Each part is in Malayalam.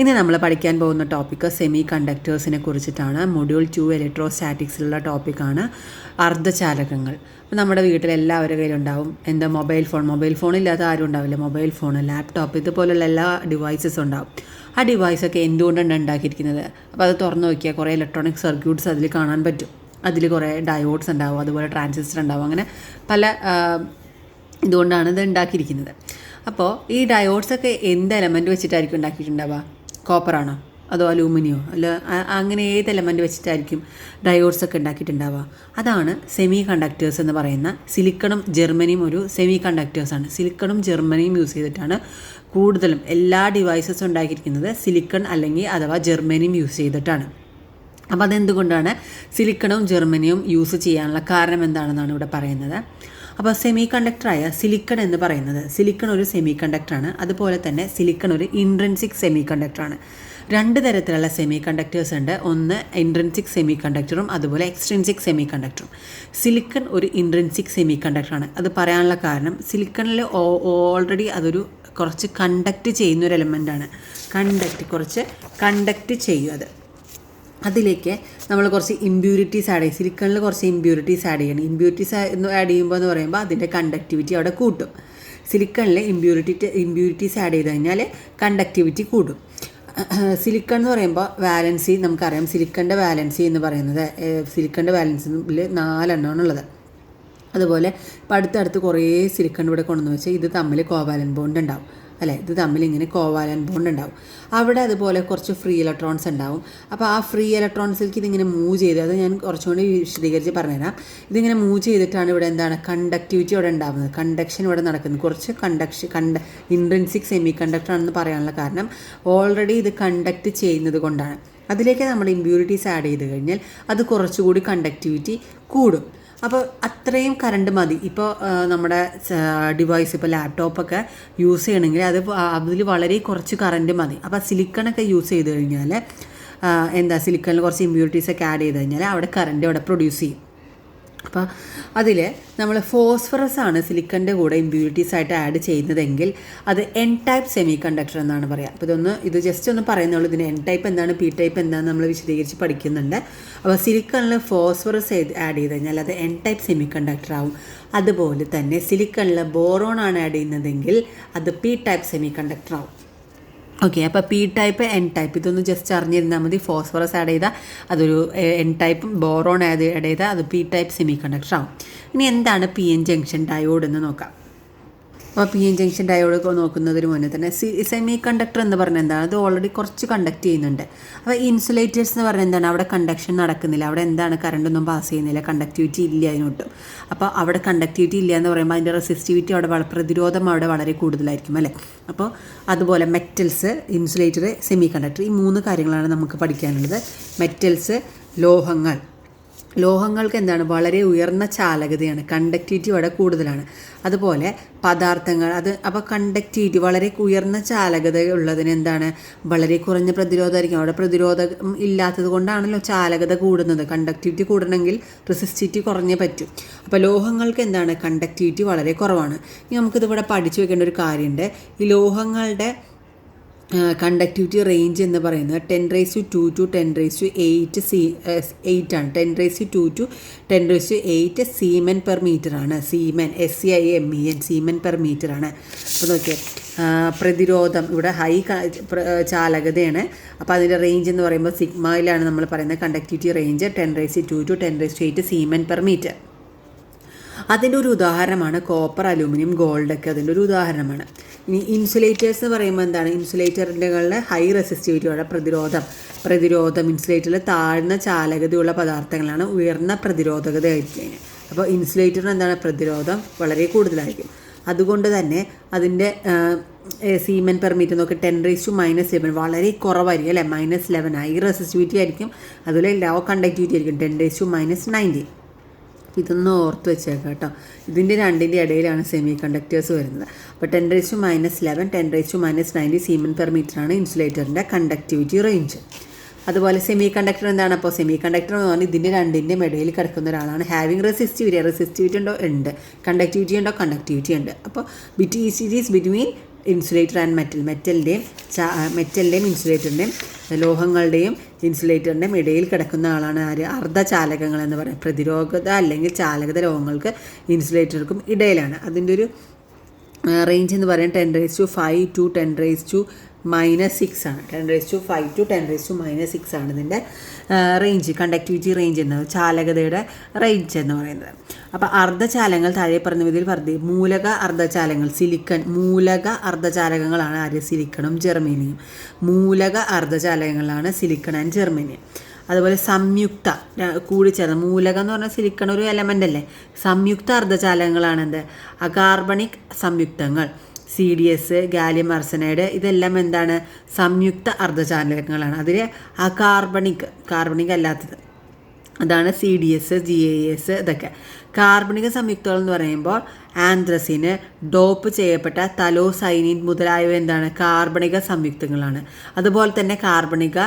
ഇനി നമ്മൾ പഠിക്കാൻ പോകുന്ന ടോപ്പിക്ക് സെമി കണ്ടക്ടേഴ്സിനെ കുറിച്ചിട്ടാണ്. മൊഡ്യൂൾ 2 ഇലക്ട്രോസ്റ്റാറ്റിക്സിലുള്ള ടോപ്പിക്കാണ് അർദ്ധചാലകങ്ങൾ. അപ്പോൾ നമ്മുടെ വീട്ടിൽ എല്ലാവരുടെ കയ്യിലുണ്ടാവും എന്താ മൊബൈൽ ഫോൺ ഇല്ലാത്ത ആരും ഉണ്ടാവില്ല. മൊബൈൽ ഫോൺ, ലാപ്ടോപ്പ്, ഇതുപോലുള്ള എല്ലാ ഡിവൈസസും ഉണ്ടാവും. ആ ഡിവൈസൊക്കെ എന്തുകൊണ്ടാണ് ഉണ്ടാക്കിയിരിക്കുന്നത്? അപ്പോൾ അത് തുറന്നു നോക്കിയാൽ കുറേ ഇലക്ട്രോണിക് സർക്യൂട്ട്സ് അതിൽ കാണാൻ പറ്റും. അതിൽ കുറേ ഡയോഡ്സ് ഉണ്ടാവും, അതുപോലെ ട്രാൻസിസ്റ്റർ ഉണ്ടാവും, അങ്ങനെ പല ഇതുകൊണ്ടാണ് ഇത് ഉണ്ടാക്കിയിരിക്കുന്നത്. അപ്പോൾ ഈ ഡയോഡ്സൊക്കെ എന്ത് എലമെൻറ്റ് വെച്ചിട്ടായിരിക്കും ഉണ്ടാക്കിയിട്ടുണ്ടാവുക? കോപ്പറാണോ അതോ അലൂമിനിയോ അല്ല അങ്ങനെ ഏത് എലമെൻറ്റ് വെച്ചിട്ടായിരിക്കും ഡയോഡ്സൊക്കെ ഉണ്ടാക്കിയിട്ടുണ്ടാവുക? അതാണ് സെമി കണ്ടക്ടേഴ്സ് എന്ന് പറയുന്ന സിലിക്കണും ജർമ്മനിയും ഒരു സെമി കണ്ടക്ടേഴ്സാണ്. സിലിക്കണും ജർമ്മനിയും യൂസ് ചെയ്തിട്ടാണ് കൂടുതലും എല്ലാ ഡിവൈസസും ഉണ്ടാക്കിയിരിക്കുന്നത്. സിലിക്കൺ അല്ലെങ്കിൽ അഥവാ ജർമ്മനിയും യൂസ് ചെയ്തിട്ടാണ്. അപ്പോൾ അതെന്തുകൊണ്ടാണ് സിലിക്കണും ജർമ്മനിയും യൂസ് ചെയ്യാനുള്ള കാരണം എന്താണെന്നാണ് ഇവിടെ പറയുന്നത്. അപ്പോൾ സെമി കണ്ടക്ടറായ സിലിക്കൺ എന്ന് പറയുന്നത്, സിലിക്കൺ ഒരു സെമി കണ്ടക്ടറാണ്. അതുപോലെ തന്നെ സിലിക്കൺ ഒരു ഇൻട്രിൻസിക് സെമി കണ്ടക്ടറാണ്. രണ്ട് തരത്തിലുള്ള സെമി കണ്ടക്ടേഴ്സ് ഉണ്ട്. ഒന്ന് ഇൻട്രിൻസിക് സെമി കണ്ടക്ടറും അതുപോലെ എക്സ്ട്രിൻസിക് സെമി കണ്ടക്ടറും. സിലിക്കൺ ഒരു ഇൻട്രിൻസിക് സെമി കണ്ടക്ടറാണ്. അത് പറയാനുള്ള കാരണം സിലിക്കണിൽ ഓൾറെഡി അതൊരു കുറച്ച് കണ്ടക്റ്റ് ചെയ്യുന്നൊരു എലമെൻ്റാണ്. കുറച്ച് കണ്ടക്റ്റ് ചെയ്യും. അതിലേക്ക് നമ്മൾ കുറച്ച് ഇമ്പ്യൂരിറ്റീസ് ആഡ് ചെയ്യും. സിലിക്കണിൽ കുറച്ച് ഇമ്പ്യൂരിറ്റീസ് ആഡ് ചെയ്യണം. ഇമ്പ്യൂരിറ്റീസ് ആഡ് ചെയ്യുമ്പോൾ എന്ന് പറയുമ്പോൾ അതിൻ്റെ കണ്ടക്ടിവിറ്റി അവിടെ കൂട്ടും. സിലിക്കണിൽ ഇമ്പ്യൂരിറ്റീസ് ആഡ് ചെയ്ത് കഴിഞ്ഞാൽ കണ്ടക്ടിവിറ്റി കൂടും. സിലിക്കൺ എന്ന് പറയുമ്പോൾ വാലൻസി നമുക്കറിയാം. സിലിക്കണിൻ്റെ വാലൻസി എന്ന് പറയുന്നത് സിലിക്കണിൻ്റെ വാലൻസിൽ 4 എണ്ണമാണുള്ളത്. അതുപോലെ ഇപ്പം അടുത്തടുത്ത് കുറേ സിലിക്കൺ ഇവിടെ കൊണ്ടുവന്ന് വെച്ചാൽ ഇത് തമ്മിൽ കോവാലൻ ബോണ്ട് ഉണ്ടാവും അല്ലേ? ഇത് തമ്മിൽ ഇങ്ങനെ കോവാലൻ ബോണ്ട് ഉണ്ടാവും. അവിടെ അതുപോലെ കുറച്ച് ഫ്രീ ഇലക്ട്രോൺസ് ഉണ്ടാവും. അപ്പോൾ ആ ഫ്രീ ഇലക്ട്രോൺസിലേക്ക് ഇതിങ്ങനെ മൂവ് ചെയ്ത്, അത് ഞാൻ കുറച്ചുകൂടി വിശദീകരിച്ച് പറഞ്ഞുതരാം. ഇതിങ്ങനെ മൂവ് ചെയ്തിട്ടാണ് ഇവിടെ എന്താണ് കണ്ടക്ടിവിറ്റി ഇവിടെ ഉണ്ടാകുന്നത്, കണ്ടക്ഷൻ ഇവിടെ നടക്കുന്നത്. കുറച്ച് ഇൻട്രിൻസിക് സെമി കണ്ടക്ടർ ആണെന്ന് പറയാനുള്ള കാരണം ഓൾറെഡി ഇത് കണ്ടക്ട് ചെയ്യുന്നത് കൊണ്ടാണ്. അതിലേക്ക് നമ്മൾ ഇമ്പ്യൂരിറ്റീസ് ആഡ് ചെയ്ത് കഴിഞ്ഞാൽ അത് കുറച്ചുകൂടി കണ്ടക്ടിവിറ്റി കൂടും. അപ്പോൾ അത്രയും കറണ്ട് മതി. ഇപ്പോൾ നമ്മുടെ ഡിവൈസ്, ഇപ്പോൾ ലാപ്ടോപ്പൊക്കെ യൂസ് ചെയ്യണമെങ്കിൽ അതിൽ വളരെ കുറച്ച് കറണ്ട് മതി. അപ്പോൾ സിലിക്കണൊക്കെ യൂസ് ചെയ്ത് കഴിഞ്ഞാൽ സിലിക്കണിൽ കുറച്ച് ഇമ്പ്യൂരിറ്റീസൊക്കെ ആഡ് ചെയ്ത് കഴിഞ്ഞാൽ അവിടെ കറണ്ട് അവിടെ പ്രൊഡ്യൂസ് ചെയ്യും. അപ്പോൾ അതിൽ നമ്മൾ ഫോസ്ഫറസ് ആണ് സിലിക്കണിൻ്റെ കൂടെ ഇമ്പ്യൂരിറ്റീസ് ആയിട്ട് ആഡ് ചെയ്യുന്നതെങ്കിൽ അത് എൻ ടൈപ്പ് സെമി കണ്ടക്ടർ എന്നാണ് പറയുക. അപ്പോൾ ഇത് ജസ്റ്റ് ഒന്ന് പറയുന്നുള്ളൂ. ഇതിന് എൻ ടൈപ്പ് എന്താണ്, പി ടൈപ്പ് എന്താണെന്ന് നമ്മൾ വിശദീകരിച്ച് പഠിക്കുന്നുണ്ട്. അപ്പോൾ സിലിക്കണിൽ ഫോസ്ഫറസ് ആഡ് ചെയ്ത് കഴിഞ്ഞാൽ അത് എൻ ടൈപ്പ് സെമി കണ്ടക്ടർ ആവും. അതുപോലെ തന്നെ സിലിക്കണിൽ ബോറോൺ ആണ് ആഡ് ചെയ്യുന്നതെങ്കിൽ അത് പി ടൈപ്പ് സെമി കണ്ടക്ടർ ആവും. ഓക്കെ, അപ്പോൾ പി ടൈപ്പ്, എൻ ടൈപ്പ് ഇതൊന്ന് ജസ്റ്റ് അറിഞ്ഞിരുന്നാൽ മതി. ഫോസ്ഫറസ് ആഡ് ചെയ്താൽ അതൊരു എൻ ടൈപ്പും, ബോറോൺ ആഡ് ചെയ്താൽ അത് പി ടൈപ്പ് സെമി കണ്ടക്ടർ ആവും. ഇനി എന്താണ് പി എൻ ജംഗ്ഷൻ ഡയോഡ് എന്ന് നോക്കാം. അപ്പോൾ പി എൻ ജംഗ്ഷൻ ഡയോഡ് നോക്കുന്നതിന് മുന്നേ തന്നെ സെമി കണ്ടക്ടർ എന്ന് പറഞ്ഞാൽ എന്താണ്? അത് ഓൾറെഡി കുറച്ച് കണ്ടക്ട് ചെയ്യുന്നുണ്ട്. അപ്പോൾ ഇൻസുലേറ്റേഴ്സ് എന്ന് പറഞ്ഞാൽ എന്താണ്? അവിടെ കണ്ടക്ഷൻ നടക്കുന്നില്ല, അവിടെ എന്താണ് കറണ്ടൊന്നും പാസ് ചെയ്യുന്നില്ല, കണ്ടക്ടിവിറ്റി ഇല്ല അതിനൊട്ടും. അപ്പോൾ അവിടെ കണ്ടക്ടിവിറ്റി ഇല്ല എന്ന് പറയുമ്പോൾ അതിൻ്റെ റെസിസ്റ്റിവിറ്റി പ്രതിരോധം അവിടെ വളരെ കൂടുതലായിരിക്കും അല്ലേ? അപ്പോൾ അതുപോലെ മെറ്റൽസ്, ഇൻസുലേറ്റർ, സെമി കണ്ടക്ടർ, ഈ 3 കാര്യങ്ങളാണ് നമുക്ക് പഠിക്കാനുള്ളത്. മെറ്റൽസ്, ലോഹങ്ങൾക്ക് എന്താണ്? വളരെ ഉയർന്ന ചാലകതയാണ്, കണ്ടക്ടിവിറ്റി വളരെ കൂടുതലാണ്. അതുപോലെ പദാർത്ഥങ്ങൾ അപ്പോൾ കണ്ടക്ടിവിറ്റി വളരെ ഉയർന്ന ചാലകത ഉള്ളതിന് എന്താണ്? വളരെ കുറഞ്ഞ പ്രതിരോധമായിരിക്കും. അവിടെ പ്രതിരോധം ഇല്ലാത്തത് കൊണ്ടാണല്ലോ ചാലകത കൂടുന്നത്. കണ്ടക്ടിവിറ്റി കൂടണമെങ്കിൽ റെസിസ്റ്റിവിറ്റി കുറഞ്ഞേ പറ്റും. അപ്പോൾ ലോഹങ്ങൾക്ക് എന്താണ്? കണ്ടക്ടിവിറ്റി വളരെ കുറവാണ്. ഇനി നമുക്കിതിവിടെ പഠിച്ചു വെക്കേണ്ട ഒരു കാര്യമുണ്ട്. ഈ ലോഹങ്ങളുടെ കണ്ടക്ടിവിറ്റി റേഞ്ച് എന്ന് പറയുന്നത് 10⁻² to 10⁸8 ആണ്. 10⁻² to 10⁸8 സീമൻ പെർ മീറ്റർ ആണ്. Siemens, SEIMEN, siemens per metre ആണ്. അപ്പോൾ നോക്കിയാൽ പ്രതിരോധം ഇവിടെ ഹൈ ചാലകതയാണ്. അപ്പോൾ അതിൻ്റെ റേഞ്ച് എന്ന് പറയുമ്പോൾ സിഗ്മയിലാണ് നമ്മൾ പറയുന്നത്. Conductivity range 10⁻² to 10⁸8 siemens per metre. അതിൻ്റെ ഒരു ഉദാഹരണമാണ് കോപ്പർ, അലൂമിനിയം, ഗോൾഡൊക്കെ അതിൻ്റെ ഒരു ഉദാഹരണമാണ്. ഇനി ഇൻസുലേറ്റേഴ്സ് എന്ന് പറയുമ്പോൾ എന്താണ്? ഇൻസുലേറ്ററുകളുടെ ഹൈ റെസിസ്റ്റിവിറ്റിയോടെ പ്രതിരോധം ഇൻസുലേറ്ററിൽ താഴ്ന്ന ചാലകതയുള്ള പദാർത്ഥങ്ങളാണ് ഉയർന്ന പ്രതിരോധകതയായിരിക്കും. അപ്പോൾ ഇൻസുലേറ്ററിന് എന്താണ്? പ്രതിരോധം വളരെ കൂടുതലായിരിക്കും. അതുകൊണ്ട് തന്നെ അതിൻ്റെ സീമൻ പെർ മീറ്റർ നോക്കി 10⁻⁻11 വളരെ കുറവായിരിക്കും അല്ലേ? -11 ഹൈ റെസിസ്റ്റിവിറ്റി ആയിരിക്കും. അതുപോലെ ലോ കണ്ടക്ടിവിറ്റി ആയിരിക്കും 10⁻⁻90. ഇതൊന്ന് ഓർത്ത് വെച്ചേക്കാം കേട്ടോ. ഇതിൻ്റെ രണ്ടിൻ്റെ ഇടയിലാണ് സെമി കണ്ടക്ടേഴ്സ് വരുന്നത്. അപ്പോൾ 10⁻11, 10⁻90 സീമൻ പെർ മീറ്ററാണ് ഇൻസുലേറ്ററിൻ്റെ കണ്ടക്ടിവിറ്റി റേഞ്ച്. അതുപോലെ സെമി കണ്ടക്ടർ എന്താണ്? അപ്പോൾ സെമി കണ്ടക്ടർ എന്ന് പറഞ്ഞാൽ ഇതിൻ്റെ രണ്ടിൻ്റെയും ഇടയിൽ കിടക്കുന്ന ഒരാളാണ്. ഹാവിങ് റെസിസ്റ്റിവിറ്റി ഉണ്ടോ? ഉണ്ട്. കണ്ടക്ടിവിറ്റി ഉണ്ടോ? കണ്ടക്ടിവിറ്റി ഉണ്ട്. അപ്പോൾ it is between insulator and മെറ്റലിൻ്റെയും ഇൻസുലേറ്ററിൻ്റെയും ലോഹങ്ങളുടെയും ഇൻസുലേറ്ററിൻ്റെയും ഇടയിൽ കിടക്കുന്ന ആളാണ് ആര്? അർദ്ധചാലകങ്ങൾ എന്ന് പറയുന്നത്. പ്രതിരോധ അല്ലെങ്കിൽ ചാലകത ലോഹങ്ങൾക്ക് ഇൻസുലേറ്റർക്കും ഇടയിലാണ്. അതിൻ്റെ ഒരു റേഞ്ച് എന്ന് പറയുന്നത് 10⁵ to 10⁻⁻6 ആണ്. 10⁵ to 10⁻⁻6 ആണ് ഇതിൻ്റെ റേഞ്ച്, കണ്ടക്ടിവിറ്റി റേഞ്ച് എന്നത്, ചാലകതയുടെ റേഞ്ച് എന്ന് പറയുന്നത്. അപ്പോൾ അർദ്ധചാലകങ്ങൾ താഴെ പറഞ്ഞ വിധത്തിൽ മൂലക അർദ്ധചാലകങ്ങൾ മൂലക അർദ്ധചാലകങ്ങളാണ് ആര്? സിലിക്കണും ജെർമേനിയം. മൂലക അർദ്ധചാലകങ്ങളാണ് സിലിക്കൺ ആൻഡ് ജെർമേനിയം. അതുപോലെ സംയുക്ത കൂടിച്ചേർന്ന്, മൂലകം എന്ന് പറഞ്ഞാൽ സിലിക്കൺ ഒരു എലമെൻ്റ് അല്ലേ. സംയുക്ത അർദ്ധചാലകങ്ങളാണ് എന്ത്? അകാർബണിക് സംയുക്തങ്ങൾ, CDS, ഗാലിയം ആർസനൈഡ്, ഇതെല്ലാം എന്താണ്? സംയുക്ത അർദ്ധചാലകങ്ങളാണ്. അതിൽ കാർബണിക് അല്ലാത്തത് അതാണ് CDS, GAS ഇതൊക്കെ. കാർബണിക സംയുക്തങ്ങൾ എന്ന് പറയുമ്പോൾ ആന്ത്രസിന്, ഡോപ്പ് ചെയ്യപ്പെട്ട തലോസൈനിൻ മുതലായവ എന്താണ്? കാർബണിക സംയുക്തങ്ങളാണ്. അതുപോലെ തന്നെ കാർബണിക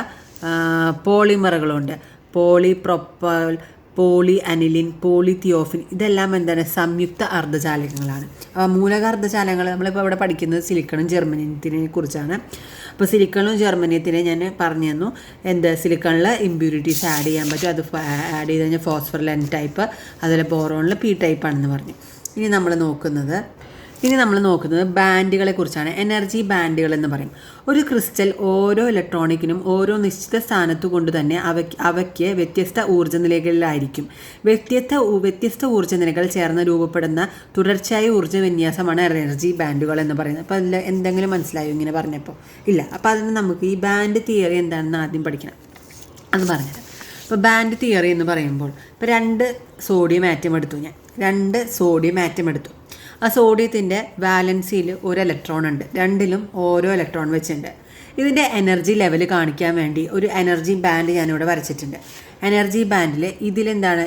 പോളിമറുകളുണ്ട്. പോളിപ്രൊപ്പൽ, പോളി അനിലിൻ, പോളിതിയോഫിൻ, ഇതെല്ലാം എന്താണ്? സംയുക്ത അർദ്ധചാലകങ്ങളാണ്. മൂലക അർദ്ധചാലകങ്ങൾ നമ്മളിപ്പോൾ ഇവിടെ പഠിക്കുന്നത് സിലിക്കണും ജെർമനിയത്തിനെ കുറിച്ചാണ്. അപ്പോൾ സിലിക്കണും ജെർമനിയത്തിനെ ഞാൻ പറഞ്ഞു തന്നു. സിലിക്കണിൽ ഇമ്പ്യൂരിറ്റീസ് ആഡ് ചെയ്യാൻ പറ്റും. അത് ആഡ് ചെയ്ത് കഴിഞ്ഞാൽ ഫോസ്ഫറിൽ N ടൈപ്പ്, അതുപോലെ ബോറോണിൽ P ടൈപ്പ് ആണെന്ന് പറഞ്ഞു. ഇനി നമ്മൾ നോക്കുന്നത് ബാൻഡുകളെ കുറിച്ചാണ്. എനർജി ബാൻഡുകൾ എന്ന് പറയും. ഒരു ക്രിസ്റ്റൽ ഓരോ ഇലക്ട്രോണിക്കിനും ഓരോ നിശ്ചിത സ്ഥാനത്തു കൊണ്ട് തന്നെ അവയ്ക്ക് വ്യത്യസ്ത ഊർജ്ജ നിലകളിലായിരിക്കും. വ്യത്യസ്ത ഊർജ്ജ നിലകൾ ചേർന്ന് രൂപപ്പെടുന്ന തുടർച്ചയായ ഊർജ്ജ വിന്യാസമാണ് എനർജി ബാൻഡുകൾ എന്ന് പറയുന്നത്. അപ്പോൾ അതിൽ എന്തെങ്കിലും മനസ്സിലായോ ഇങ്ങനെ പറഞ്ഞപ്പോൾ? ഇല്ല. അപ്പോൾ അതിന് നമുക്ക് ഈ ബാൻഡ് തിയറി എന്താണെന്ന് ആദ്യം പഠിക്കണം. അത് പറഞ്ഞുതരാം. ഇപ്പോൾ ബാൻഡ് തിയറി എന്ന് പറയുമ്പോൾ ഇപ്പോൾ 2 സോഡിയം ആറ്റം എടുത്തു. ആ സോഡിയത്തിൻ്റെ വാലൻസിയിൽ ഒരു ഇലക്ട്രോൺ ഉണ്ട്. രണ്ടിലും ഓരോ ഇലക്ട്രോൺ വെച്ചിട്ടുണ്ട്. ഇതിൻ്റെ എനർജി ലെവൽ കാണിക്കാൻ വേണ്ടി ഒരു എനർജി ബാൻഡ് ഞാനിവിടെ വരച്ചിട്ടുണ്ട്. എനർജി ബാൻഡിൽ ഇതിലെന്താണ്?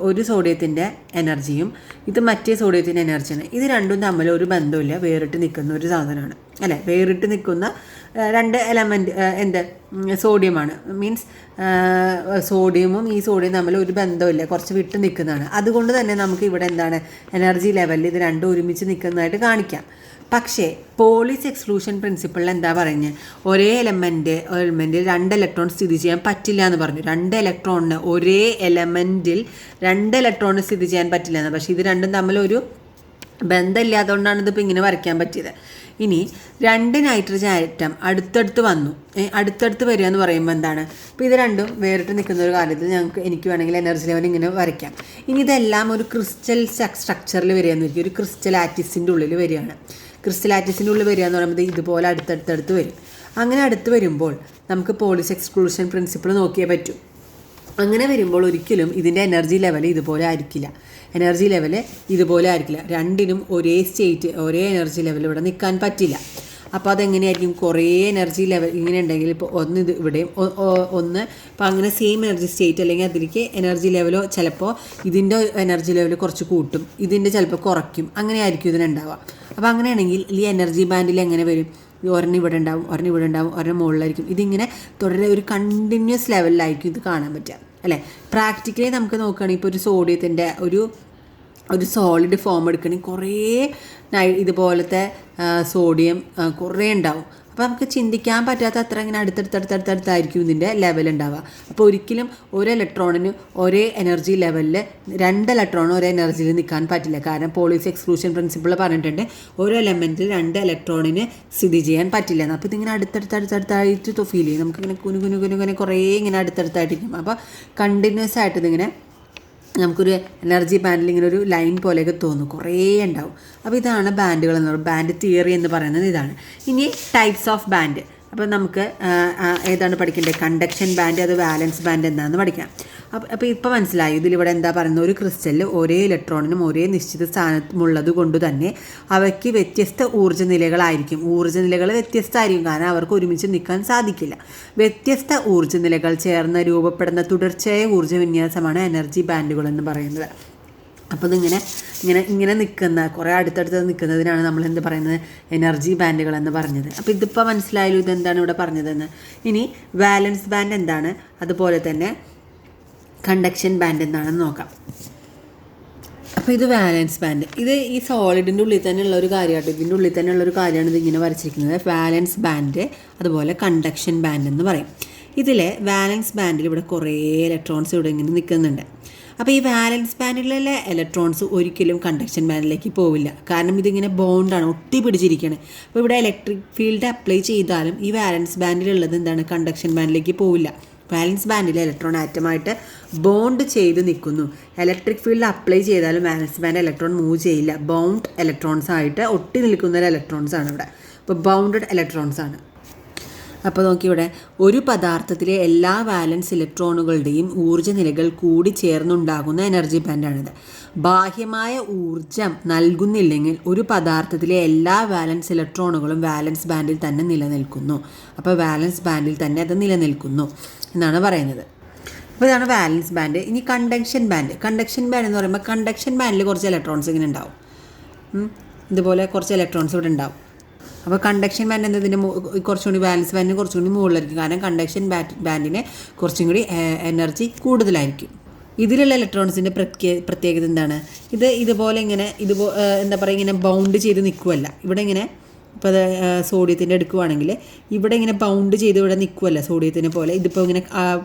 ഒരു സോഡിയത്തിൻ്റെ എനർജിയും ഇത് മറ്റേ സോഡിയത്തിൻ്റെ എനർജിയാണ്. ഇത് രണ്ടും തമ്മിൽ ഒരു ബന്ധമില്ല, വേറിട്ട് നിൽക്കുന്ന ഒരു സാധനമാണ് അല്ലേ. വേറിട്ട് നിൽക്കുന്ന 2 എലമെൻറ്റ് സോഡിയമാണ്. മീൻസ് സോഡിയമും ഈ സോഡിയം തമ്മിൽ ഒരു ബന്ധമില്ല, കുറച്ച് വിട്ട് നിൽക്കുന്നതാണ്. അതുകൊണ്ട് തന്നെ നമുക്ക് ഇവിടെ എന്താണ്? എനർജി ലെവലിൽ ഇത് രണ്ടും ഒരുമിച്ച് നിൽക്കുന്നതായിട്ട് കാണിക്കാം. പക്ഷേ പോളിസ് എക്സ്ക്ലൂഷൻ പ്രിൻസിപ്പിളിൽ എന്താ പറയുന്നത്? ഒരേ എലമെൻറ്റിൽ 2 ഇലക്ട്രോൺ സ്ഥിതി ചെയ്യാൻ പറ്റില്ല എന്ന് പറഞ്ഞു. 2 ഇലക്ട്രോണിന് ഒരേ എലമെൻറ്റിൽ 2 ഇലക്ട്രോണിന് സ്ഥിതി ചെയ്യാൻ പറ്റില്ല എന്ന്. പക്ഷേ ഇത് രണ്ടും തമ്മിലൊരു ബന്ധമില്ലാത്തതുകൊണ്ടാണ് ഇതിപ്പോൾ ഇങ്ങനെ വരയ്ക്കാൻ പറ്റിയത്. ഇനി 2 നൈട്രജൻ ആറ്റം അടുത്തടുത്ത് വരിക എന്ന് പറയുമ്പോൾ എന്താണ്? അപ്പോൾ ഇത് രണ്ടും വേറിട്ട് നിൽക്കുന്ന ഒരു കാലത്തിൽ എനിക്ക് വേണമെങ്കിൽ എനർജി ലെവൽ ഇങ്ങനെ വരയ്ക്കാം. ഇനി ഇതെല്ലാം ഒരു ക്രിസ്റ്റൽ സ്ട്രക്ചറിൽ വരികയെന്ന് വരിക, ഒരു ക്രിസ്റ്റൽ ആറ്റിസിൻ്റെ ഉള്ളിൽ വരികയാണ്. ക്രിസ്റ്റൽ ആറ്റിസിൻ്റെ ഉള്ളിൽ വരിക എന്ന് പറയുമ്പോൾ ഇതുപോലെ അടുത്തടുത്ത് വരും. അങ്ങനെ അടുത്ത് വരുമ്പോൾ നമുക്ക് പോളിസ് എക്സ്ക്ലൂഷൻ പ്രിൻസിപ്പിൾ നോക്കിയേ പറ്റൂ. അങ്ങനെ വരുമ്പോൾ ഒരിക്കലും ഇതിൻ്റെ എനർജി ലെവൽ ഇതുപോലെ ആയിരിക്കില്ല. രണ്ടിനും ഒരേ എനർജി ലെവൽ ഇവിടെ നിൽക്കാൻ പറ്റില്ല. അപ്പോൾ അതെങ്ങനെയായിരിക്കും? കുറേ എനർജി ലെവൽ ഇങ്ങനെ ഉണ്ടെങ്കിൽ ഇപ്പോൾ ഇത് ഇവിടെയും ഇപ്പോൾ അങ്ങനെ സെയിം എനർജി സ്റ്റേറ്റ് അല്ലെങ്കിൽ അതിലേക്ക് എനർജി ലെവലോ ചിലപ്പോൾ ഇതിൻ്റെ എനർജി ലെവൽ കുറച്ച് കൂട്ടും, ഇതിൻ്റെ ചിലപ്പോൾ കുറയ്ക്കും, അങ്ങനെ ആയിരിക്കും ഇതിനുണ്ടാവുക. അപ്പോൾ അങ്ങനെയാണെങ്കിൽ ഈ എനർജി ബാൻഡിൽ എങ്ങനെ വരും? ഒരെണ്ണം ഇവിടെ ഉണ്ടാവും, ഒരെണ്ണം മുകളിലായിരിക്കും. ഇതിങ്ങനെ തുടരെ ഒരു കണ്ടിന്യൂസ് ലെവലിലായിരിക്കും ഇത് കാണാൻ പറ്റുക അല്ലേ. പ്രാക്ടിക്കലി നമുക്ക് നോക്കുകയാണെങ്കിൽ ഇപ്പോൾ ഒരു സോഡിയത്തിൻ്റെ ഒരു സോളിഡ് ഫോം എടുക്കണമെങ്കിൽ കുറേ ഇതുപോലത്തെ സോഡിയം കുറേ ഉണ്ടാവും. അപ്പോൾ നമുക്ക് ചിന്തിക്കാൻ പറ്റാത്ത അത്ര ഇങ്ങനെ അടുത്തടുത്തായിരിക്കും ഇതിൻ്റെ ലെവൽ ഉണ്ടാവുക. അപ്പോൾ ഒരിക്കലും ഒരു ഇലക്ട്രോണിന് ഒരേ എനർജി ലെവലിൽ 2 ഇലക്ട്രോൺ ഒരേ എനർജിയിൽ നിൽക്കാൻ പറ്റില്ല. കാരണം പോളിസ് എക്സ്ക്ലൂഷൻ പ്രിൻസിപ്പിൾ പറഞ്ഞിട്ടുണ്ട് ഒരു എലമെൻറ്റിൽ 2 ഇലക്ട്രോണിന് സ്ഥിതി ചെയ്യാൻ പറ്റില്ല എന്ന്. അപ്പോൾ ഇതിങ്ങനെ അടുത്തടുത്തായിട്ട് ഫീൽ ചെയ്യും. നമുക്കിങ്ങനെ കുനുകുനുകുനുകുനെ കുറേ ഇങ്ങനെ അടുത്തടുത്തായിട്ടിരിക്കും. അപ്പോൾ കണ്ടിന്യൂസ് ആയിട്ട് ഇതിങ്ങനെ നമുക്കൊരു എനർജി ബാൻഡിൽ ഇങ്ങനെ ഒരു ലൈൻ പോലെയൊക്കെ തോന്നും, കുറേ ഉണ്ടാവും. അപ്പോൾ ഇതാണ് ബാൻഡുകൾ എന്ന് പറയുന്നത്. ബാൻഡ് തിയറി എന്ന് പറയുന്നത് ഇതാണ്. ഇനി ടൈപ്സ് ഓഫ് ബാൻഡ്. അപ്പോൾ നമുക്ക് ഏതാണ് പഠിക്കേണ്ടത്? കണ്ടക്ഷൻ ബാൻഡ്, അത് വാലൻസ് ബാൻഡ് എന്താണെന്ന് പഠിക്കാം. അപ്പോൾ ഇപ്പോൾ മനസ്സിലായി ഇതിലിവിടെ എന്താ പറയുന്നത്? ഒരു ക്രിസ്റ്റലിൽ ഒരേ ഇലക്ട്രോണിനും ഒരേ നിശ്ചിത സ്ഥാനമുള്ളത് കൊണ്ട് തന്നെ അവയ്ക്ക് വ്യത്യസ്ത ഊർജ്ജ നിലകളായിരിക്കും. ഊർജ്ജ നിലകൾ വ്യത്യസ്തമായിരിക്കും, കാരണം അവർക്ക് ഒരുമിച്ച് നിൽക്കാൻ സാധിക്കില്ല. വ്യത്യസ്ത ഊർജ്ജ നിലകൾ ചേർന്ന് രൂപപ്പെടുന്ന തുടർച്ചയായ ഊർജ്ജ വിന്യാസമാണ് എനർജി ബാൻഡുകൾ എന്ന് പറയുന്നത്. അപ്പോൾ ഇങ്ങനെ നിൽക്കുന്ന കുറേ അടുത്തടുത്ത് നിൽക്കുന്നതിനാണ് നമ്മൾ എന്ത് പറയുന്നത്? എനർജി ബാൻഡുകൾ എന്ന് പറഞ്ഞത്. അപ്പോൾ ഇതിപ്പോൾ മനസ്സിലായാലും ഇതെന്താണ് ഇവിടെ പറഞ്ഞതെന്ന്. ഇനി വാലൻസ് ബാൻഡ് എന്താണ്, അതുപോലെ തന്നെ കണ്ടക്ഷൻ ബാൻഡ് എന്താണെന്ന് നോക്കാം. അപ്പോൾ ഇത് വാലൻസ് ബാൻഡ്. ഇത് ഈ സോളിഡിൻ്റെ ഉള്ളിൽ തന്നെയുള്ള ഒരു കാര്യമായിട്ട്, ഇതിൻ്റെ ഉള്ളിൽ തന്നെയുള്ള ഒരു കാര്യമാണ് ഇതിങ്ങനെ വരച്ചിരിക്കുന്നത്. വാലൻസ് ബാൻഡ് അതുപോലെ കണ്ടക്ഷൻ ബാൻഡ് എന്ന് പറയും. ഇതിലെ വാലൻസ് ബാൻഡിൽ ഇവിടെ കുറേ ഇലക്ട്രോൺസ് ഇവിടെ ഇങ്ങനെ നിൽക്കുന്നുണ്ട്. അപ്പോൾ ഈ വാലൻസ് ബാൻഡിലെ ഇലക്ട്രോൺസ് ഒരിക്കലും കണ്ടക്ഷൻ ബാൻഡിലേക്ക് പോവില്ല. കാരണം ഇതിങ്ങനെ ബോണ്ടാണ്, ഒട്ടി പിടിച്ചിരിക്കുകയാണ്. അപ്പോൾ ഇവിടെ ഇലക്ട്രിക് ഫീൽഡ് അപ്ലൈ ചെയ്താലും ഈ വാലൻസ് ബാൻഡിലുള്ളത് എന്താണ്, കണ്ടക്ഷൻ ബാൻഡിലേക്ക് പോവില്ല. വാലൻസ് ബാൻഡിൽ ഇലക്ട്രോൺ ആറ്റമായിട്ട് ബോണ്ട് ചെയ്ത് നിൽക്കുന്നു. ഇലക്ട്രിക് ഫീൽഡ് അപ്ലൈ ചെയ്താലും വാലൻസ് ബാൻഡ് ഇലക്ട്രോൺ മൂവ് ചെയ്യില്ല. ബൗണ്ട് ഇലക്ട്രോൺസ് ആയിട്ട് ഒട്ടി നിൽക്കുന്ന ഇലക്ട്രോൺസ് ആണ് ഇവിടെ. അപ്പോൾ ബൗണ്ടഡ് ഇലക്ട്രോൺസ് ആണ്. അപ്പോൾ നോക്കിവിടെ ഒരു പദാർത്ഥത്തിലെ എല്ലാ വാലൻസ് ഇലക്ട്രോണുകളുടെയും ഊർജ്ജ നിലകൾ കൂടി ചേർന്നുണ്ടാകുന്ന എനർജി ബാൻഡാണിത്. ബാഹ്യമായ ഊർജം നൽകുന്നില്ലെങ്കിൽ ഒരു പദാർത്ഥത്തിലെ എല്ലാ വാലൻസ് ഇലക്ട്രോണുകളും വാലൻസ് ബാൻഡിൽ തന്നെ നിലനിൽക്കുന്നു. അപ്പോൾ വാലൻസ് ബാൻഡിൽ തന്നെ അത് നിലനിൽക്കുന്നു എന്നാണ് പറയുന്നത്. അപ്പോൾ ഇതാണ് വാലൻസ് ബാൻഡ്. ഇനി കണ്ടക്ഷൻ ബാൻഡ്. കണ്ടക്ഷൻ ബാൻഡ് എന്ന് പറയുമ്പോൾ കണ്ടക്ഷൻ ബാൻഡിൽ കുറച്ച് ഇലക്ട്രോൺസ് ഇങ്ങനെ ഉണ്ടാവും. ഇതുപോലെ കുറച്ച് ഇലക്ട്രോൺസ് ഇവിടെ ഉണ്ടാവും. അപ്പോൾ കണ്ടക്ഷൻ ബാൻഡ് എന്നതിൻ്റെ കുറച്ചും കൂടി വാലൻസ് ബാൻഡിന് കുറച്ചും കൂടി മുകളിലായിരിക്കും. കാരണം കണ്ടക്ഷൻ ബാൻഡിന് കുറച്ചും കൂടി എനർജി കൂടുതലായിരിക്കും. ഇതിലുള്ള ഇലക്ട്രോൺസിൻ്റെ പ്രത്യേകത എന്താണ്? ഇതുപോലെ ഇങ്ങനെ എന്താ പറയുക, ഇങ്ങനെ ബൗണ്ട് ചെയ്ത് നിൽക്കുമല്ല. ഇവിടെ ഇങ്ങനെ ഇപ്പോൾ അത് സോഡിയത്തിൻ്റെ എടുക്കുവാണെങ്കിൽ ഇവിടെ ഇങ്ങനെ ബൗണ്ട് ചെയ്ത് ഇവിടെ നിൽക്കുമല്ല സോഡിയത്തിനെ പോലെ. ഇതിപ്പോൾ ഇങ്ങനെ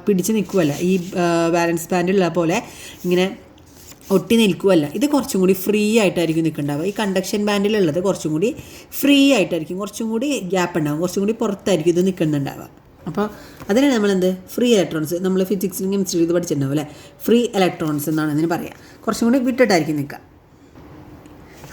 പിടിച്ച് നിൽക്കുമല്ല. ഈ വാലൻസ് ബാൻഡിലുള്ള പോലെ ഇങ്ങനെ ഒട്ടി നിൽക്കുമല്ല. ഇത് കുറച്ചും കൂടി ഫ്രീ ആയിട്ടായിരിക്കും നിൽക്കുന്നുണ്ടാവുക. ഈ കണ്ടക്ഷൻ ബാൻഡിലുള്ളത് കുറച്ചും കൂടി ഫ്രീ ആയിട്ടായിരിക്കും, കുറച്ചും കൂടി ഗ്യാപ്പ് ഉണ്ടാകും, കുറച്ചും കൂടി പുറത്തായിരിക്കും ഇത് നിൽക്കുന്നുണ്ടാവുക. അപ്പോൾ അതിനാണ് നമ്മളെന്ത് ഫ്രീ ഇലക്ട്രോൺസ്, നമ്മൾ ഫിസിക്സിലും കെമിസ്ട്രിയിൽ ഇത് പഠിച്ചിട്ടുണ്ടാവും അല്ലേ. ഫ്രീ ഇലക്ട്രോൺസ് എന്നാണ് ഇതിന് പറയുക. കുറച്ചും കൂടി വിട്ടിട്ടായിരിക്കും നിൽക്കുക.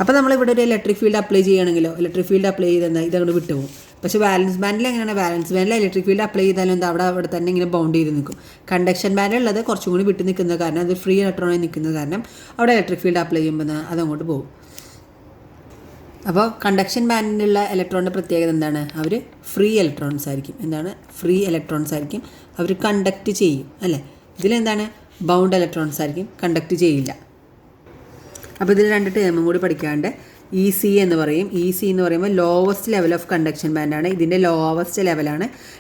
അപ്പോൾ നമ്മളിവിടെ ഒരു ഇലക്ട്രിക് ഫീൽഡ് അപ്ലൈ ചെയ്യുകയാണെങ്കിലോ, ഇലക്ട്രിക് ഫീൽഡ് അപ്ലൈ ചെയ്താൽ ഇതങ്ങോട്ട് വിട്ടുപോകും. പക്ഷേ വാലൻസ് ബാൻഡിൽ എങ്ങനെയാണ്? വാലൻസ് ബാൻഡിൽ ഇലക്ട്രിക് ഫീൽഡ് അപ്ലൈ ചെയ്താലും എന്താ അവിടെ തന്നെ ഇങ്ങനെ ബൗണ്ട് ചെയ്ത് നിൽക്കും. കണ്ടക്ഷൻ ബാൻഡിലുള്ളത് കുറച്ചും കൂടി വിട്ട് നിൽക്കുന്നത് കാരണം, അത് ഫ്രീ ഇലക്ട്രോണായി നിൽക്കുന്നത് കാരണം അവിടെ ഇലക്ട്രിക് ഫീൽഡ് അപ്ലൈ ചെയ്യുമ്പോൾ അതങ്ങോട്ട് പോകും. അപ്പോൾ കണ്ടക്ഷൻ ബാൻഡിലുള്ള ഇലക്ട്രോണിൻ്റെ പ്രത്യേകത എന്താണ്? അവർ ഫ്രീ ഇലക്ട്രോൺസ് ആയിരിക്കും. എന്താണ്? ഫ്രീ ഇലക്ട്രോൺസ് ആയിരിക്കും. അവർ കണ്ടക്ട് ചെയ്യും അല്ലേ. ഇതിലെന്താണ്? ബൗണ്ട് ഇലക്ട്രോൺസ് ആയിരിക്കും, കണ്ടക്ട് ചെയ്യില്ല. അപ്പോൾ ഇതിൽ രണ്ട് ടേമും കൂടി പഠിക്കാണ്ട് EC എന്ന് പറയും. EC എന്ന് പറയുമ്പോൾ ലോവസ്റ്റ് ലെവൽ ഓഫ് കണ്ടക്ഷൻ ബാൻഡാണ്. ഇതിൻ്റെ ലോവസ്റ്റ്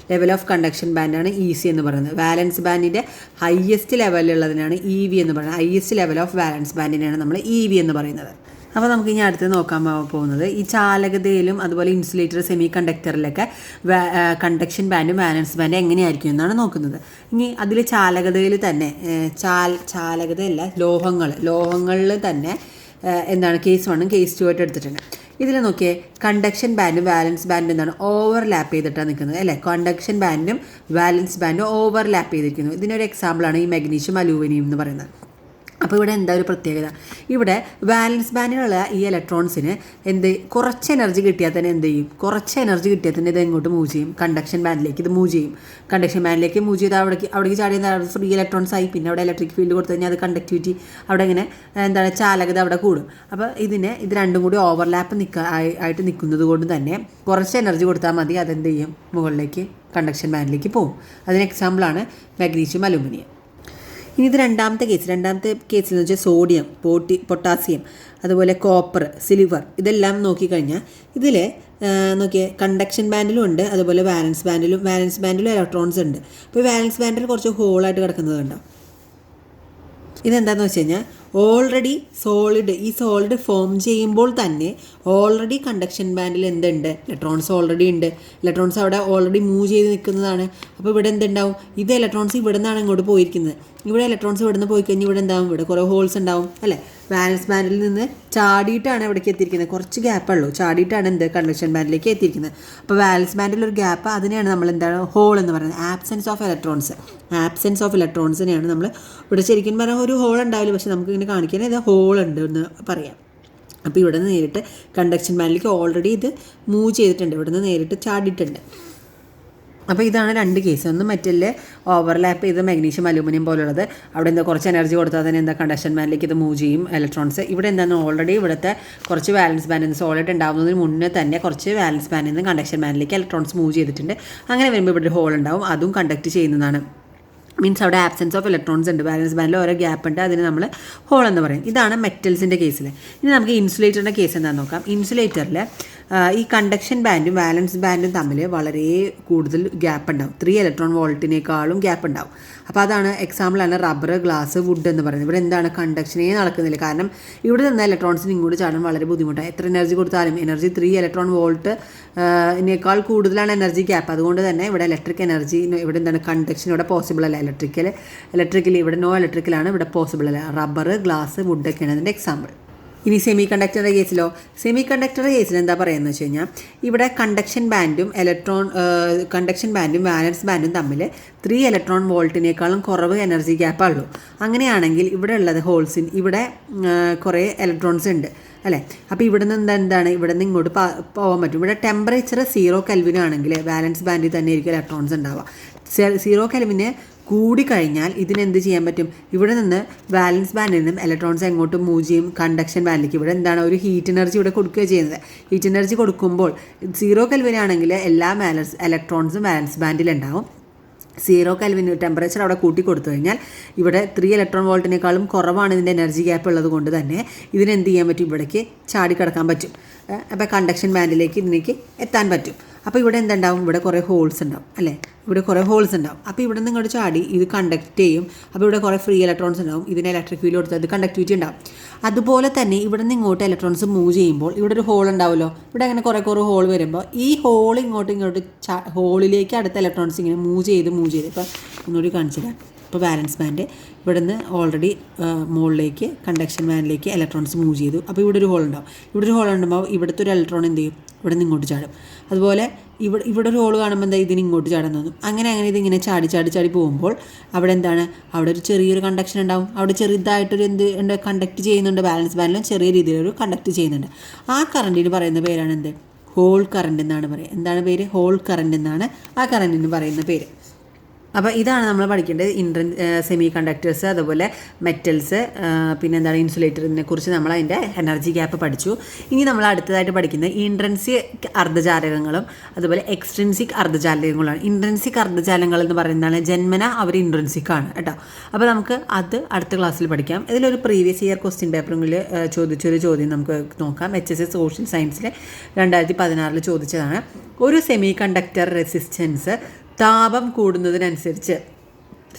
ലെവൽ ഓഫ് കണ്ടക്ഷൻ ബാൻഡാണ് EC എന്ന് പറയുന്നത്. വാലൻസ് ബാൻഡിൻ്റെ ഹയസ്റ്റ് ലെവലിലുള്ളതിനാണ് EV എന്ന് പറയുന്നത്. ഹയസ്റ്റ് ലെവൽ ഓഫ് വാലൻസ് ബാൻഡിനെയാണ് നമ്മൾ EV എന്ന് പറയുന്നത്. അപ്പോൾ നമുക്ക് ഇനി അടുത്ത് നോക്കാൻ പോകുന്നത് ഈ ചാലകതയിലും അതുപോലെ ഇൻസുലേറ്റർ, സെമി കണ്ടക്ടറിലൊക്കെ കണ്ടക്ഷൻ ബാൻഡും വാലൻസ് ബാൻഡും എങ്ങനെയായിരിക്കും എന്നാണ് നോക്കുന്നത്. ഇനി അതിൽ ചാലകതയിൽ തന്നെ ചാലകതയല്ല, ലോഹങ്ങളിൽ തന്നെ എന്താണ് കേസ് 1ഉം കേസ് 2 ആയിട്ട് എടുത്തിട്ടുണ്ട്. ഇതിൽ നോക്കിയേ, കണ്ടക്ഷൻ ബാൻഡും വാലൻസ് ബാൻഡും എന്താണ് ഓവർലാപ്പ് ചെയ്തിട്ടാണ് നിൽക്കുന്നത് അല്ലേ. കണ്ടക്ഷൻ ബാൻഡും വാലൻസ് ബാൻഡും ഓവർലാപ്പ് ചെയ്തിരിക്കുന്നു. ഇതിനൊരു എക്സാമ്പിളാണ് ഈ മാഗ്നീഷ്യം, അലൂമിനിയം എന്ന് പറയുന്നത്. അപ്പോൾ ഇവിടെ എന്താ ഒരു പ്രത്യേകത? ഇവിടെ വാലൻസ് ബാൻഡിലുള്ള ഈ ഇലക്ട്രോൺസിന് കുറച്ച് എനർജി കിട്ടിയാൽ തന്നെ എന്ത് ചെയ്യും? കുറച്ച് എനർജി കിട്ടിയാൽ തന്നെ ഇത് എങ്ങോട്ട് മൂവ് ചെയ്യും? കണ്ടക്ഷൻ ബാൻഡിലേക്ക് ഇത് മൂവ് ചെയ്യും. കണ്ടക്ഷൻ ബാൻഡിലേക്ക് മൂവ് ചെയ്ത് അവിടേക്ക് ചാടിയ ഫ്രീ ഇലക്ട്രോൺസ് ആയി. പിന്നെ അവിടെ ഇലക്ട്രിക് ഫീൽഡ് കൊടുത്തു കഴിഞ്ഞാൽ അത് കണ്ടക്ടിവിറ്റി അവിടെ ഇങ്ങനെ എന്താണ് ചാലകത അവിടെ കൂടും. അപ്പോൾ ഇത് രണ്ടും കൂടി ഓവർലാപ്പ് ആയിട്ട് നിൽക്കുന്നത് കൊണ്ട് തന്നെ കുറച്ച് എനർജി കൊടുത്താൽ മതി, അതെന്ത് ചെയ്യും? മുകളിലേക്ക് കണ്ടക്ഷൻ ബാൻഡിലേക്ക് പോകും. അതിന് എക്സാമ്പിളാണ് മാഗ്നീഷ്യം, അലൂമിനിയം. ഇനി ഇത് രണ്ടാമത്തെ കേസിൽ എന്ന് വെച്ചാൽ സോഡിയം, പൊട്ടാസ്യം, അതുപോലെ കോപ്പർ, സിൽവർ, ഇതെല്ലാം നോക്കിക്കഴിഞ്ഞാൽ ഇതിൽ നോക്കിയേ കണ്ടക്ഷൻ ബാൻഡിലും ഉണ്ട്, അതുപോലെ വാലൻസ് ബാൻഡിലും ഇലക്ട്രോൺസ് ഉണ്ട്. അപ്പോൾ വാലൻസ് ബാൻഡിൽ കുറച്ച് ഹോളായിട്ട് കിടക്കുന്നതുണ്ടോ? ഇതെന്താണെന്ന് വെച്ച് കഴിഞ്ഞാൽ ഓൾറെഡി സോളിഡ് ഫോം ചെയ്യുമ്പോൾ തന്നെ ഓൾറെഡി കണ്ടക്ഷൻ ബാൻഡിൽ എന്തുണ്ട്? ഇലക്ട്രോൺസ് ഓൾറെഡി ഉണ്ട്. ഇലക്ട്രോൺസ് അവിടെ ഓൾറെഡി മൂവ് ചെയ്ത് നിൽക്കുന്നതാണ്. അപ്പോൾ ഇവിടെ എന്തുണ്ടാവും? ഇത് ഇലക്ട്രോൺസ് ഇവിടെ നിന്നാണ് ഇങ്ങോട്ട് പോയിരിക്കുന്നത്. ഇവിടെ ഇലക്ട്രോൺസ് ഇവിടെ നിന്ന് പോയി കഴിഞ്ഞാൽ ഇവിടെ എന്താവും? ഇവിടെ കുറേ ഹോൾസ് ഉണ്ടാവും അല്ലേ. വാലൻസ് ബാൻഡിൽ നിന്ന് ചാടിയിട്ടാണ് ഇവിടേക്ക് എത്തിയിരിക്കുന്നത്. കുറച്ച് ഗ്യാപ്പുള്ളൂ, ചാടിയിട്ടാണ് കണ്ടക്ഷൻ ബാൻഡിലേക്ക് എത്തിയിരിക്കുന്നത്. അപ്പോൾ വാലൻസ് ബാൻഡിലൊരു ഗ്യാപ്പ്, അതിനെയാണ് നമ്മൾ എന്താണ് ഹോൾ എന്ന് പറയുന്നത്. ആബ്സെൻസ് ഓഫ് ഇലക്ട്രോൺസിനെയാണ് നമ്മൾ ഇവിടെ ശരിക്കും പറഞ്ഞാൽ ഒരു ഹോൾ ഉണ്ടാവില്ല, പക്ഷെ നമുക്ക് ഇങ്ങനെ കാണിക്കാൻ ഇത് ഹോൾ ഉണ്ട് എന്ന് പറയാം. അപ്പോൾ ഇവിടെ നിന്ന് നേരിട്ട് കണ്ടക്ഷൻ ബാൻഡിലേക്ക് ഓൾറെഡി ഇത് മൂവ് ചെയ്തിട്ടുണ്ട്, ഇവിടെ നിന്ന് നേരിട്ട് ചാടിയിട്ടുണ്ട്. അപ്പോൾ ഇതാണ് രണ്ട് കേസ്. ഒന്ന് മെറ്റലിൽ ഓവർലാപ്പ് ചെയ്ത് മാഗ്നീഷ്യം, അലൂമിനിയം പോലുള്ളത്, അവിടെ എന്താ കുറച്ച് എനർജി കൊടുത്താൽ തന്നെ എന്താ കണ്ടക്ഷൻ ബാൻഡിലേക്ക് ഇത് മൂവ് ചെയ്യും ഇലക്ട്രോൺസ്. ഇവിടെ എന്താണ് ഓൾറെഡി ഇവിടുത്തെ കുറച്ച് വാലൻസ് ബാൻഡിൽ നിന്ന് സോളിഡ് ഉണ്ടാകുന്നതിന് മുന്നേ തന്നെ കുറച്ച് വാലൻസ് ബാൻഡിൽ നിന്ന് കണ്ടക്ഷൻ ബാൻഡിലേക്ക് ഇലക്ട്രോൺസ് മൂവ് ചെയ്തിട്ടുണ്ട്. അങ്ങനെ വരുമ്പോൾ ഇവിടെ ഒരു ഹോൾ ഉണ്ടാവും, അതും കണ്ടക്ട് ചെയ്യുന്നതാണ്. മീൻസ് അവിടെ ആബ്സെൻസ് ഓഫ് ഇലക്ട്രോൺസ് ഉണ്ട്, വാലൻസ് ബാൻഡിൽ ഓരോ ഗ്യാപ്പ് ഉണ്ട്, അതിന് നമ്മൾ ഹോൾ എന്ന് പറയും. ഇതാണ് മെറ്റൽസിൻ്റെ കേസിൽ. ഇനി നമുക്ക് ഇൻസുലേറ്ററിൻ്റെ കേസ് എന്താണെന്ന് നോക്കാം. ഇൻസുലേറ്ററിൽ ഈ കണ്ടക്ഷൻ ബാൻഡും വാലൻസ് ബാൻഡും തമ്മിൽ വളരെ കൂടുതൽ ഗ്യാപ്പ് ഉണ്ടാവും. 3 ഇലക്ട്രോൺ വോൾട്ടിനേക്കാളും ഗ്യാപ്പ് ഉണ്ടാവും. അപ്പോൾ അതാണ് എക്സാമ്പിളാണ് റബ്ബർ, ഗ്ലാസ്, വുഡ് എന്ന് പറയുന്നത്. ഇവിടെ എന്താണ് കണ്ടക്ഷനേ നടക്കുന്നില്ല. കാരണം ഇവിടെ നിന്ന് ഇലക്ട്രോൺസിന് ഇങ്ങോട്ട് ചാടാൻ വളരെ ബുദ്ധിമുട്ടാണ്. എത്ര എനർജി കൊടുത്താലും എനർജി 3 ഇലക്ട്രോൺ വോൾട്ട് ഇതിനേക്കാൾ കൂടുതലാണ് എനർജി ഗ്യാപ്പ്. അതുകൊണ്ട് തന്നെ ഇവിടെ ഇലക്ട്രിക് എനർജി ഇവിടെ എന്താണ് കണ്ടക്ഷൻ ഇവിടെ പോസിബിൾ അല്ല. ഇലക്ട്രിക്കലി ഇവിടെ നോ ഇലക്ട്രിക്കലാണ് ഇവിടെ പോസിബിൾ അല്ല. റബ്ബർ, ഗ്ലാസ്, വുഡൊക്കെയാണ് അതിൻ്റെ എക്സാമ്പിൾ. ഇനി സെമി കണ്ടക്ടറുടെ കേസിലോ? സെമി കണ്ടക്ടറുടെ കേസിൽ എന്താ പറയുന്നത് വെച്ച് കഴിഞ്ഞാൽ ഇവിടെ കണ്ടക്ഷൻ ബാൻഡും വാലൻസ് ബാൻഡും തമ്മിൽ 3 ഇലക്ട്രോൺ വോൾട്ടിനേക്കാളും കുറവ് എനർജി ഗ്യാപ്പുള്ളൂ. അങ്ങനെയാണെങ്കിൽ ഇവിടെ ഉള്ളത് ഹോൾസിൻ ഇവിടെ കുറേ ഇലക്ട്രോൺസ് ഉണ്ട് അല്ലേ. അപ്പോൾ ഇവിടെ നിന്ന് എന്താണ് ഇവിടെ നിന്ന് ഇങ്ങോട്ട് പോകാൻ പറ്റും. ഇവിടെ ടെമ്പറേച്ചർ 0 കെൽവിൻ ആണെങ്കിൽ വാലൻസ് ബാൻഡിൽ തന്നെ ആയിരിക്കും ഇലക്ട്രോൺസ് ഉണ്ടാവുക. 0 കെൽവിന് കൂടിക്കഴിഞ്ഞാൽ ഇതിനെന്ത് ചെയ്യാൻ പറ്റും? ഇവിടെ നിന്ന് വാലൻസ് ബാൻഡിൽ നിന്നും ഇലക്ട്രോൺസ് എങ്ങോട്ട് മൂവ് ചെയ്യും? കണ്ടക്ഷൻ ബാൻഡിലേക്ക്. ഇവിടെ എന്താണ് ഒരു ഹീറ്റ് എനർജി ഇവിടെ കൊടുക്കുക ചെയ്യുന്നത്. ഹീറ്റ് എനർജി കൊടുക്കുമ്പോൾ 0 കെൽവിനാണെങ്കിൽ എല്ലാ ഇലക്ട്രോൺസും വാലൻസ് ബാൻഡിലുണ്ടാവും. 0 കെൽവിൻ ടെമ്പറേച്ചർ അവിടെ കൂട്ടി കൊടുത്തു കഴിഞ്ഞാൽ ഇവിടെ 3 ഇലക്ട്രോൺ വോൾട്ടിനേക്കാളും കുറവാണ് ഇതിൻ്റെ എനർജി ഗ്യാപ്പ് ഉള്ളത് കൊണ്ട് തന്നെ ഇതിനെന്ത് ചെയ്യാൻ പറ്റും? ഇവിടേക്ക് ചാടിക്കിടക്കാൻ പറ്റും. അപ്പോൾ കണ്ടക്ഷൻ ബാൻഡിലേക്ക് ഇതിലേക്ക് എത്താൻ പറ്റും. അപ്പോൾ ഇവിടെ എന്തുണ്ടാവും? ഇവിടെ കുറേ ഹോൾസ് ഉണ്ടാവും അല്ലേ. ഇവിടെ കുറേ ഹോൾസ് ഉണ്ടാവും. അപ്പോൾ ഇവിടെ നിന്ന് ഇങ്ങോട്ട് ചാടി ഇത് കണ്ടക്ട് ചെയ്യും. അപ്പോൾ ഇവിടെ കുറേ ഫ്രീ ഇലക്ട്രോൺസ് ഉണ്ടാവും. ഇതിന് ഇലക്ട്രിക് ഫീൽഡ് കൊടുത്താൽ അത് കണ്ടക്ടിവിറ്റി ഉണ്ടാവും. അതുപോലെ തന്നെ ഇവിടെ നിന്ന് ഇങ്ങോട്ട് ഇലക്ട്രോൺസ് മൂവ് ചെയ്യുമ്പോൾ ഇവിടെ ഒരു ഹോൾ ഉണ്ടാവുമല്ലോ. ഇവിടെ അങ്ങനെ കുറേ ഹോൾ വരുമ്പോൾ ഈ ഹോൾ ഇങ്ങോട്ട് ഹോളിലേക്ക് അടുത്ത ഇലക്ട്രോൺസ് ഇങ്ങനെ മൂവ് ചെയ്ത് ഇപ്പോൾ ഒന്നുകൂടി കാണിച്ചില്ല. ഇപ്പോൾ വാലൻസ് ബാൻഡ് ഇവിടെ നിന്ന് ഓൾറെഡി മുകളിലേക്ക് കണ്ടക്ഷൻ ബാൻഡിലേക്ക് ഇലക്ട്രോൺസ് മൂവ് ചെയ്തു. അപ്പോൾ ഇവിടെ ഒരു ഹോൾ ഉണ്ടാവും. ഇവിടെ ഒരു ഹോൾ ഉണ്ടാകുമ്പോൾ ഇവിടുത്തെ ഒരു ഇലക്ട്രോൺ എന്ത് ചെയ്യും? ഇവിടെ നിന്ന് ഇങ്ങോട്ട് ചാടും. അതുപോലെ ഇവിടെ ഒരു ഹോൾ കാണുമ്പോൾ എന്താ ഇതിന് ഇങ്ങോട്ട് ചാടാൻ തോന്നും. അങ്ങനെ ഇതിങ്ങനെ ചാടി പോകുമ്പോൾ അവിടെ എന്താണ്? അവിടെ ഒരു ചെറിയൊരു കണ്ടക്ഷൻ ഉണ്ടാവും. അവിടെ ചെറുതായിട്ടൊരു എന്ത് കണ്ടക്ട് ചെയ്യുന്നുണ്ട്. ബാലൻസ് ബാൻഡിലും ചെറിയ രീതിയിലൊരു കണ്ടക്ട് ചെയ്യുന്നുണ്ട്. ആ കറണ്ടിന് പറയുന്ന പേരാണ് എന്ത്? ഹോൾ കറണ്ട് എന്നാണ് പറയുക. എന്താണ് പേര്? ഹോൾ കറണ്ട് എന്നാണ് ആ കറണ്ടിന് പറയുന്ന പേര്. അപ്പോൾ ഇതാണ് നമ്മൾ പഠിക്കേണ്ടത്. സെമി കണ്ടക്ടേഴ്സ്, അതുപോലെ മെറ്റൽസ്, പിന്നെ എന്താണ് ഇൻസുലേറ്ററിനെ കുറിച്ച് നമ്മൾ അതിൻ്റെ എനർജി ഗ്യാപ്പ് പഠിച്ചു. ഇനി നമ്മൾ അടുത്തതായിട്ട് പഠിക്കുന്നത് ഇൻട്രൻസിക് അർദ്ധചാലകങ്ങളും അതുപോലെ എക്സ്ട്രിൻസിക് അർദ്ധചാലകങ്ങളാണ്. ഇൻട്രൻസിക് അർദ്ധചാലകങ്ങൾ എന്ന് പറയുന്നതാണ് ജന്മന അവർ ഇൻട്രൻസിക് ആണ് കേട്ടോ. അപ്പോൾ നമുക്ക് അത് അടുത്ത ക്ലാസ്സിൽ പഠിക്കാം. ഇതിലൊരു പ്രീവിയസ് ഇയർ ക്വസ്റ്റ്യൻ പേപ്പറിൽ ചോദിച്ചൊരു ചോദ്യം നമുക്ക് നോക്കാം. HSC സോഷ്യൽ സയൻസിൽ 2016 ചോദിച്ചതാണ്. ഒരു സെമി കണ്ടക്ടർ റെസിസ്റ്റൻസ് താപം കൂടുന്നതിനനുസരിച്ച്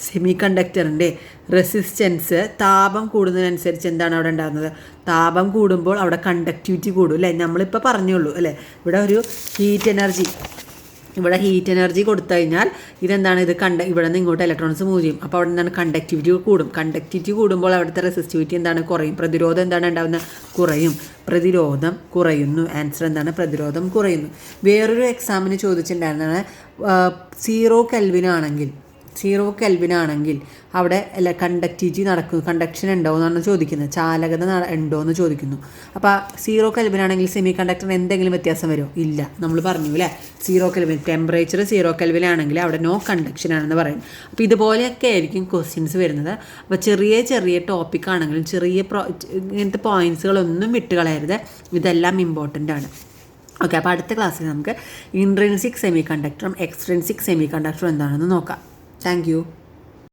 സെമി കണ്ടക്ടറിൻ്റെ റെസിസ്റ്റൻസ് താപം കൂടുന്നതിനനുസരിച്ച് എന്താണ് അവിടെ ഉണ്ടാകുന്നത്? താപം കൂടുമ്പോൾ അവിടെ കണ്ടക്ടിവിറ്റി കൂടും അല്ലേ. നമ്മളിപ്പോൾ പറഞ്ഞുള്ളൂ അല്ലേ. ഇവിടെ ഒരു ഹീറ്റ് എനർജി കൊടുത്തു കഴിഞ്ഞാൽ ഇതെന്താണ്? ഇവിടെ നിന്ന് ഇങ്ങോട്ട് ഇലക്ട്രോൺസ് മൂവ് ചെയ്യും. അപ്പോൾ അവിടെ നിന്നാണ് കണ്ടക്ടിവിറ്റി കൂടും. കണ്ടക്ടിവിറ്റി കൂടുമ്പോൾ അവിടുത്തെ റെസിസ്റ്റിവിറ്റി എന്താണ്? കുറയും. പ്രതിരോധം എന്താണ് ഉണ്ടാകുന്നത്? കുറയും. പ്രതിരോധം കുറയുന്നു. ആൻസർ എന്താണ്? പ്രതിരോധം കുറയുന്നു. വേറൊരു എക്സാമിന് ചോദിച്ചിട്ടുണ്ടായിരുന്നതാണ് 0 കെൽവിനാണെങ്കിൽ അവിടെ കണ്ടക്ഷൻ ഉണ്ടോ എന്നാണ് ചോദിക്കുന്നത്. ചാലകത ഉണ്ടോ എന്ന് ചോദിക്കുന്നു. അപ്പോൾ 0 കെൽവിനാണെങ്കിൽ സെമി കണ്ടക്ടറിന് എന്തെങ്കിലും വ്യത്യാസം വരുമോ? ഇല്ല. നമ്മൾ പറഞ്ഞു അല്ലേ. 0 കെൽവിൻ ടെമ്പറേച്ചർ 0 കെൽവിനാണെങ്കിൽ അവിടെ നോ കണ്ടക്ഷൻ ആണെന്ന് പറയും. അപ്പോൾ ഇതുപോലെയൊക്കെ ആയിരിക്കും ക്വസ്റ്റ്യൻസ് വരുന്നത്. അപ്പോൾ ചെറിയ ടോപ്പിക് ആണെങ്കിലും ഇങ്ങനത്തെ പോയിൻറ്റ്സുകളൊന്നും വിട്ടുകളയരുത്. ഇതെല്ലാം ഇമ്പോർട്ടൻ്റ് ആണ്. ഓക്കെ. അപ്പോൾ അടുത്ത ക്ലാസ്സിൽ നമുക്ക് ഇൻട്രിൻസിക് സെമി കണ്ടക്ടറും എക്സ്ട്രിൻസിക് സെമി കണ്ടക്ടറും എന്താണെന്ന് നോക്കാം. Thank you.